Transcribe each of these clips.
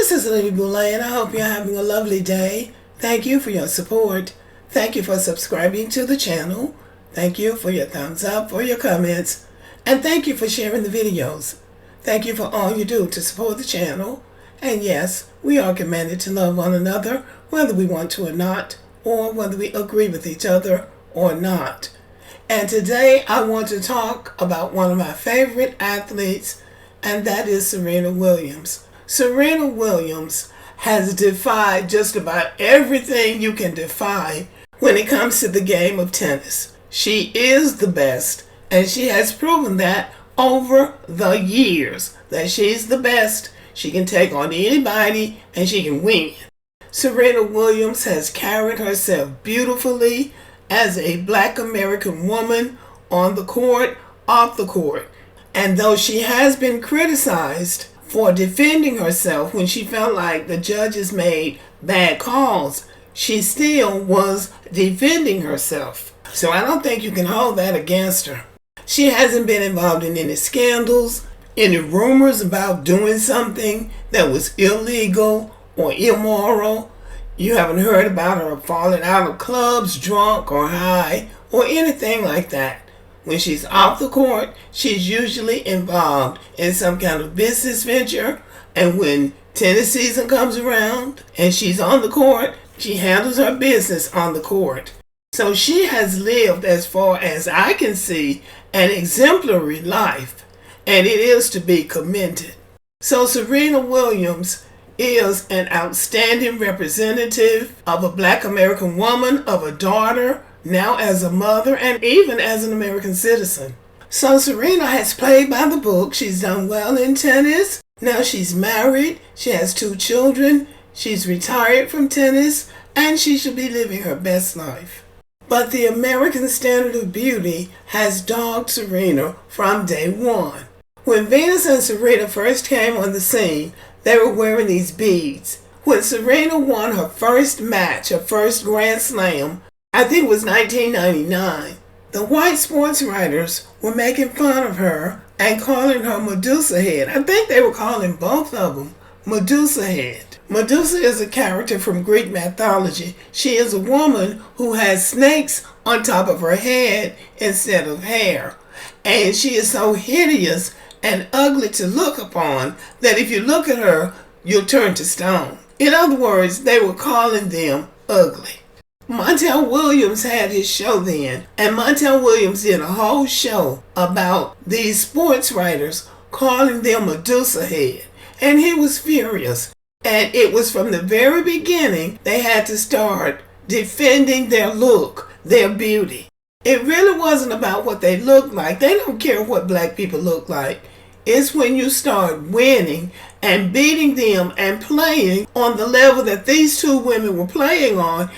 This is Lady Boulay, and I hope you're having a lovely day. Thank you for your support. Thank you for subscribing to the channel. Thank you for your thumbs up, for your comments, and thank you for sharing the videos. Thank you for all you do to support the channel. And yes, we are commanded to love one another, whether we want to or not, or whether we agree with each other or not. And today I want to talk about one of my favorite athletes, and that is Serena Williams. Serena Williams has defied just about everything you can defy when it comes to the game of tennis. She is the best, and she has proven that over the years that she's the best. She can take on anybody and she can win. Serena Williams has carried herself beautifully as a Black American woman on the court, off the court. And though she has been criticized for defending herself when she felt like the judges made bad calls, she still was defending herself. So I don't think you can hold that against her. She hasn't been involved in any scandals, any rumors about doing something that was illegal or immoral. You haven't heard about her falling out of clubs, drunk or high, or anything like that. When she's off the court, she's usually involved in some kind of business venture. And when tennis season comes around and she's on the court, she handles her business on the court. So she has lived, as far as I can see, an exemplary life. And it is to be commended. So Serena Williams is an outstanding representative of a Black American woman, of a daughter, now as a mother, and even as an American citizen. So Serena has played by the book. She's done well in tennis. Now she's married. She has 2 children. She's retired from tennis, and she should be living her best life. But the American standard of beauty has dogged Serena from day one. When Venus and Serena first came on the scene, they were wearing these beads. When Serena won her first match, her first Grand Slam, I think it was 1999, the white sports writers were making fun of her and calling her Medusa Head. I think they were calling both of them Medusa Head. Medusa is a character from Greek mythology. She is a woman who has snakes on top of her head instead of hair. And she is so hideous and ugly to look upon that if you look at her, you'll turn to stone. In other words, they were calling them ugly. Montel Williams had his show then, and Montel Williams did a whole show about these sports writers calling them Medusa Head, and he was furious. And it was from the very beginning they had to start defending their look, their beauty. It really wasn't about what they looked like. They don't care what Black people look like. It's when you start winning and beating them and playing on the level that these 2 women were playing on.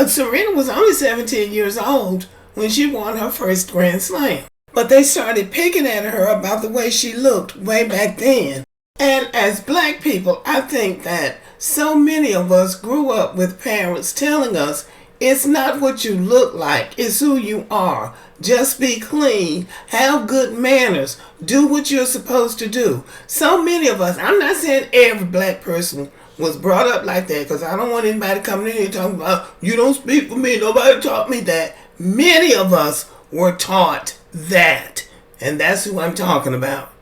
Serena was only 17 years old when she won her first Grand Slam. But they started picking at her about the way she looked way back then. And as Black people, I think that so many of us grew up with parents telling us it's not what you look like, it's who you are. Just be clean, have good manners, do what you're supposed to do. So many of us, I'm not saying every Black person was brought up like that, because I don't want anybody coming in here talking about, you don't speak for me, nobody taught me that. Many of us were taught that, and that's who I'm talking about.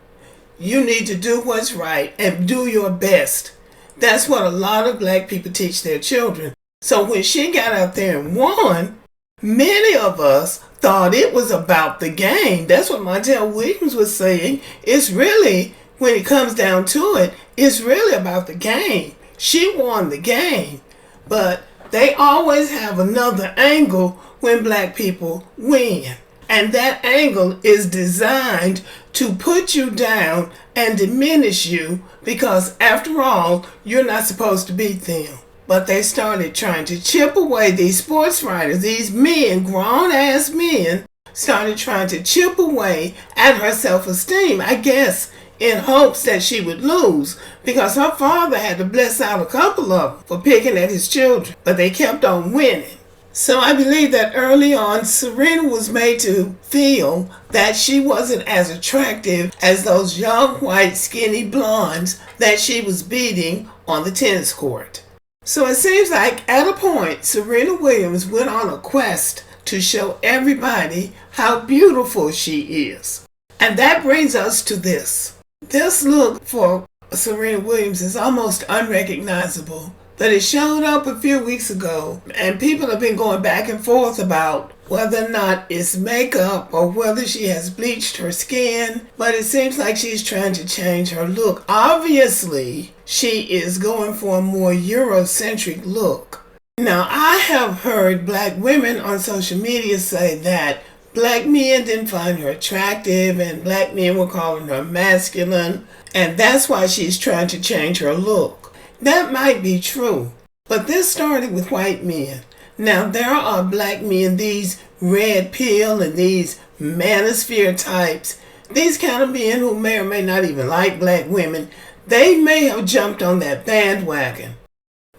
You need to do what's right and do your best. That's what a lot of Black people teach their children. So when she got out there and won, many of us thought it was about the game. That's what Montel Williams was saying. It's really, when it comes down to it, it's really about the game. She won the game. But they always have another angle when Black people win. And that angle is designed to put you down and diminish you, because after all, you're not supposed to beat them. But they started trying to chip away, these sports writers, these men, grown-ass men, started trying to chip away at her self-esteem, I guess, in hopes that she would lose, because her father had to bless out a couple of them for picking at his children, but they kept on winning. So I believe that early on, Serena was made to feel that she wasn't as attractive as those young, white, skinny blondes that she was beating on the tennis court. So it seems like at a point, Serena Williams went on a quest to show everybody how beautiful she is. And that brings us to this. This look for Serena Williams is almost unrecognizable, but it showed up a few weeks ago, and people have been going back and forth about whether or not it's makeup or whether she has bleached her skin, but it seems like she's trying to change her look. Obviously, she is going for a more Eurocentric look. Now, I have heard black women on social media say that black men didn't find her attractive and black men were calling her masculine, and that's why she's trying to change her look. That might be true, but this started with white men. Now, there are black men, these red pill and these manosphere types, these kind of men who may or may not even like black women, they may have jumped on that bandwagon.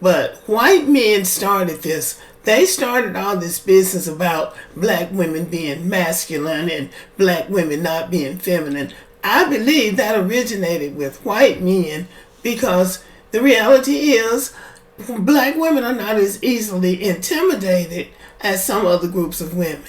But white men started this. They started all this business about black women being masculine and black women not being feminine. I believe that originated with white men because the reality is black women are not as easily intimidated as some other groups of women.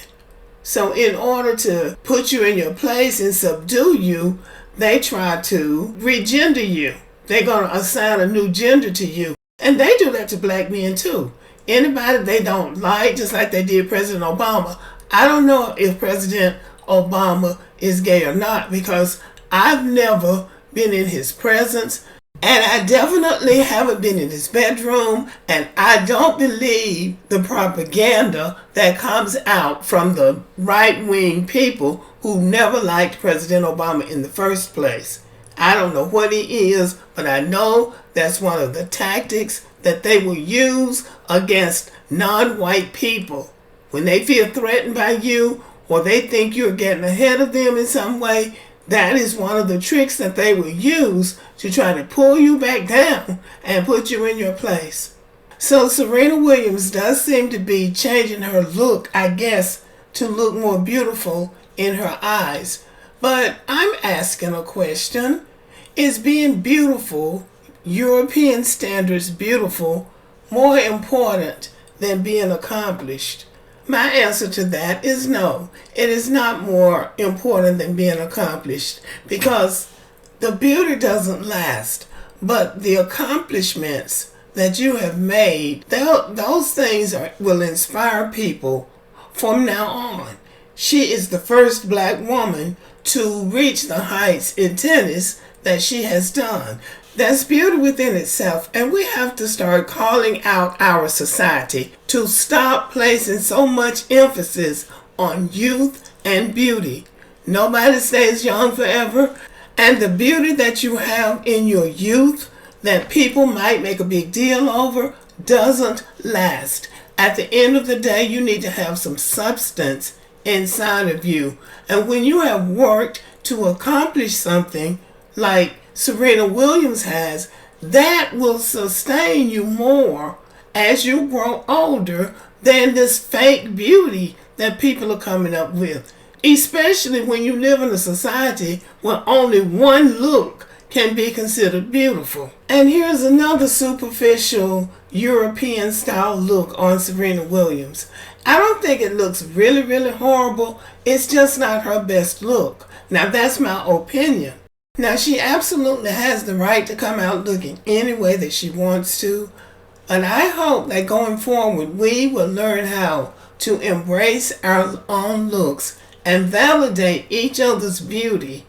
So in order to put you in your place and subdue you, they try to regender you. They're going to assign a new gender to you. And they do that to black men too. Anybody they don't like, just like they did President Obama. I don't know if President Obama is gay or not because I've never been in his presence. And I definitely haven't been in his bedroom, and I don't believe the propaganda that comes out from the right-wing people who never liked President Obama in the first place. I don't know what he is, but I know that's one of the tactics that they will use against non-white people. When they feel threatened by you, or they think you're getting ahead of them in some way, that is one of the tricks that they will use to try to pull you back down and put you in your place. So Serena Williams does seem to be changing her look, I guess, to look more beautiful in her eyes. But I'm asking a question. Is being beautiful, European standards beautiful, more important than being accomplished? My answer to that is no. It is not more important than being accomplished because the beauty doesn't last, but the accomplishments that you have made, those things will inspire people from now on. She is the first black woman to reach the heights in tennis that she has done. That's beauty within itself, and we have to start calling out our society to stop placing so much emphasis on youth and beauty. Nobody stays young forever, and the beauty that you have in your youth that people might make a big deal over doesn't last. At the end of the day, you need to have some substance inside of you, and when you have worked to accomplish something like Serena Williams has, that will sustain you more as you grow older than this fake beauty that people are coming up with. Especially when you live in a society where only one look can be considered beautiful. And here's another superficial European style look on Serena Williams. I don't think it looks really, really horrible. It's just not her best look. Now that's my opinion. Now, she absolutely has the right to come out looking any way that she wants to, and I hope that going forward we will learn how to embrace our own looks and validate each other's beauty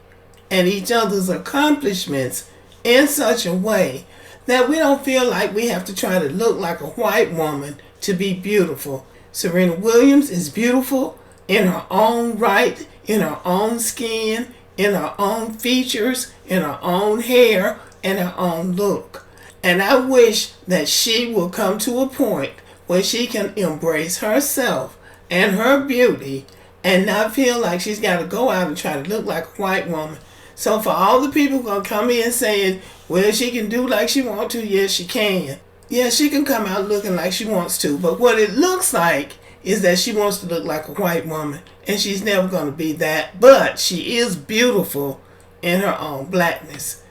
and each other's accomplishments in such a way that we don't feel like we have to try to look like a white woman to be beautiful. Serena Williams is beautiful in her own right, in her own skin, in her own features, in her own hair, and her own look. And I wish that she will come to a point where she can embrace herself and her beauty and not feel like she's got to go out and try to look like a white woman. So for all the people going to come in saying, well, she can do like she wants to, yes, she can. Yeah, she can come out looking like she wants to. But what it looks like is that she wants to look like a white woman, and she's never going to be that, but she is beautiful in her own blackness.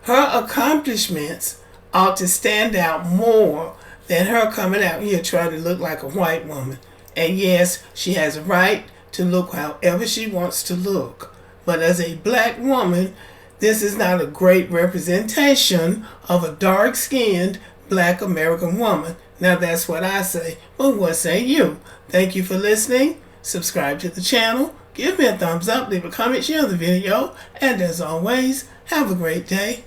Her accomplishments ought to stand out more than her coming out here trying to look like a white woman. And yes, she has a right to look however she wants to look. But as a black woman, this is not a great representation of a dark-skinned black American woman. Now that's what I say, but what say you? Thank you for listening. Subscribe to the channel. Give me a thumbs up, leave a comment, share the video, and as always, have a great day.